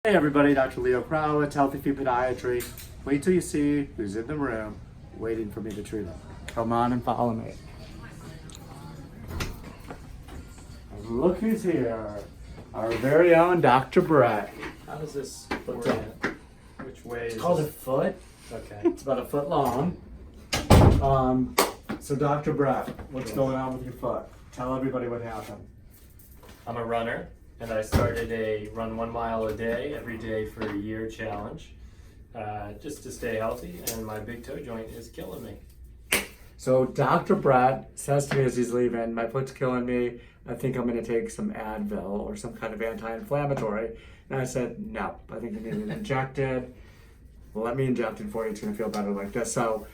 Hey everybody, Dr. Leo Crowlitz, Healthy Feet Podiatry. Wait till you see who's in the room waiting for me to treat him. Come on and follow me. And look who's here. Our very own Dr. Bret. How does this foot up? Which way is It's called a this? foot. Okay. It's about a foot long. So Dr. Bret, what's going on with your foot? Tell everybody what happened. I'm a runner, and I started a run 1 mile a day, every day for a year challenge, just to stay healthy, and my big toe joint is killing me. So Dr. Bret says to me as he's leaving, my foot's killing me. I think I'm going to take some Advil or some kind of anti-inflammatory. And I said, no, I think you need it injected. Well, let me inject it for you. It's going to feel better like this. So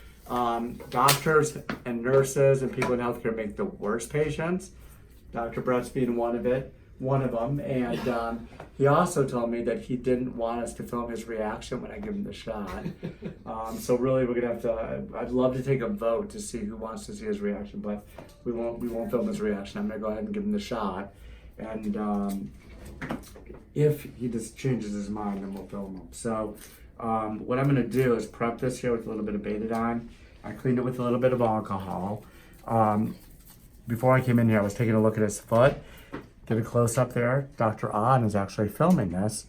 doctors and nurses and people in healthcare make the worst patients. Dr. Bret's being one of them. And he also told me that he didn't want us to film his reaction when I give him the shot. So really, we're gonna have to. I'd love to take a vote to see who wants to see his reaction, but we won't film his reaction. I'm gonna go ahead and give him the shot, and if he just changes his mind, then we'll film him. So what I'm gonna do is prep this here with a little bit of betadine. I cleaned it with a little bit of alcohol. Before I came in here, I was taking a look at his foot. Get a close up there. Dr. Ahn is actually filming this.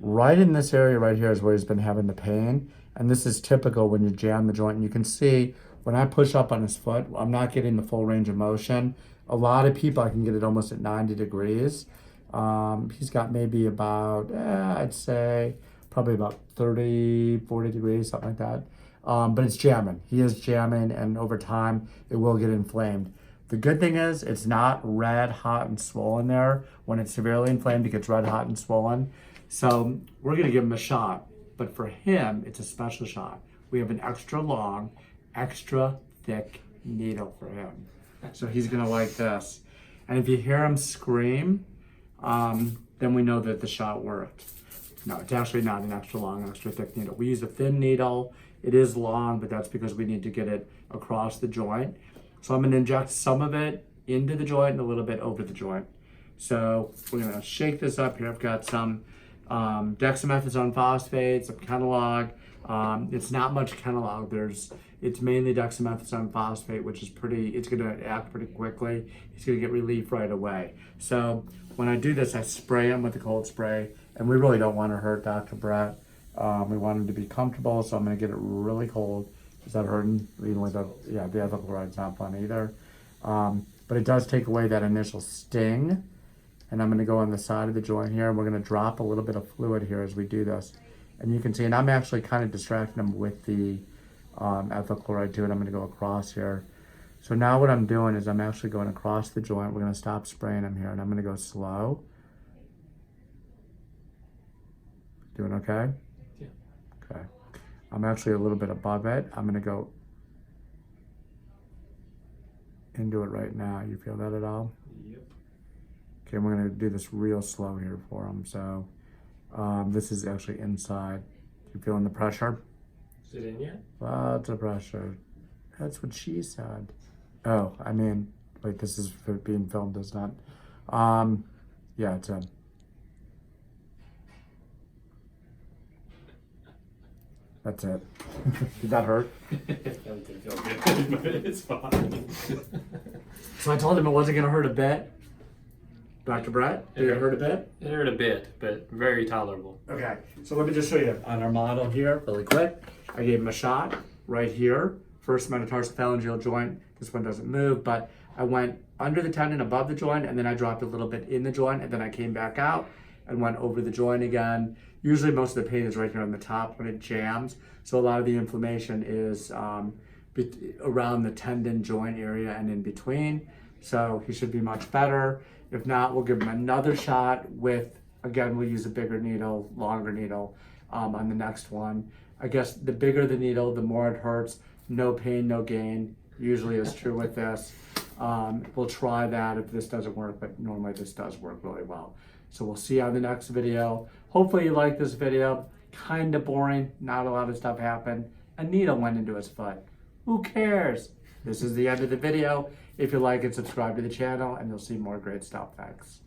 Right in this area right here is where he's been having the pain. And this is typical when you jam the joint. And you can see when I push up on his foot, I'm not getting the full range of motion. A lot of people, I can get it almost at 90 degrees. He's got maybe about, I'd say, probably about 30, 40 degrees, something like that. But it's jamming. He is jamming, and over time, it will get inflamed. The good thing is it's not red, hot, and swollen there. When it's severely inflamed, it gets red, hot, and swollen. So we're gonna give him a shot. But for him, it's a special shot. We have an extra long, extra thick needle for him. So he's gonna like this. And if you hear him scream, then we know that the shot worked. No, it's actually not an extra long, extra thick needle. We use a thin needle. It is long, but that's because we need to get it across the joint. So I'm going to inject some of it into the joint and a little bit over the joint. So we're going to shake this up here. I've got some dexamethasone phosphate, some Kenalog. It's not much Kenalog. It's mainly dexamethasone phosphate, which is it's going to act pretty quickly. He's going to get relief right away. So when I do this, I spray him with a cold spray, and we really don't want to hurt Dr. Bret. We want him to be comfortable, so I'm going to get it really cold. Is that hurting? Even with the ethyl chloride's not fun either. But it does take away that initial sting. And I'm gonna go on the side of the joint here, and we're gonna drop a little bit of fluid here as we do this. And you can see, and I'm actually kind of distracting him with the ethyl chloride too, and I'm gonna go across here. So now what I'm doing is I'm actually going across the joint. We're gonna stop spraying him here, and I'm gonna go slow. Doing okay? Yeah. Okay. I'm actually a little bit above it. I'm gonna go into it right now. You feel that at all? Yep. Okay, we're gonna do this real slow here for him. So this is actually inside. You feeling the pressure? Is it in yet? Lots of pressure. That's what she said. Oh, I mean, wait, this is being filmed, is not. Yeah, it's in. That's it. Did that hurt? That didn't feel good, but it's fine. So I told him it wasn't gonna hurt a bit. Dr. Bret, did it hurt a bit? It hurt a bit, but very tolerable. Okay, so let me just show you on our model here, really quick. I gave him a shot right here. First metatarsophalangeal joint. This one doesn't move, but I went under the tendon, above the joint, and then I dropped a little bit in the joint, and then I came back out and went over the joint again. Usually most of the pain is right here on the top when it jams. So a lot of the inflammation is around the tendon joint area and in between. So he should be much better. If not, we'll give him another shot with, again, we'll use a bigger needle, longer needle on the next one. I guess the bigger the needle, the more it hurts. No pain, no gain. Usually is true with this. We'll try that if this doesn't work, but normally this does work really well. So we'll see you on the next video. Hopefully you like this video. Kind of boring, not a lot of stuff happened. A needle went into his foot. Who cares? This is the end of the video. If you like it, subscribe to the channel and you'll see more great stuff. Thanks.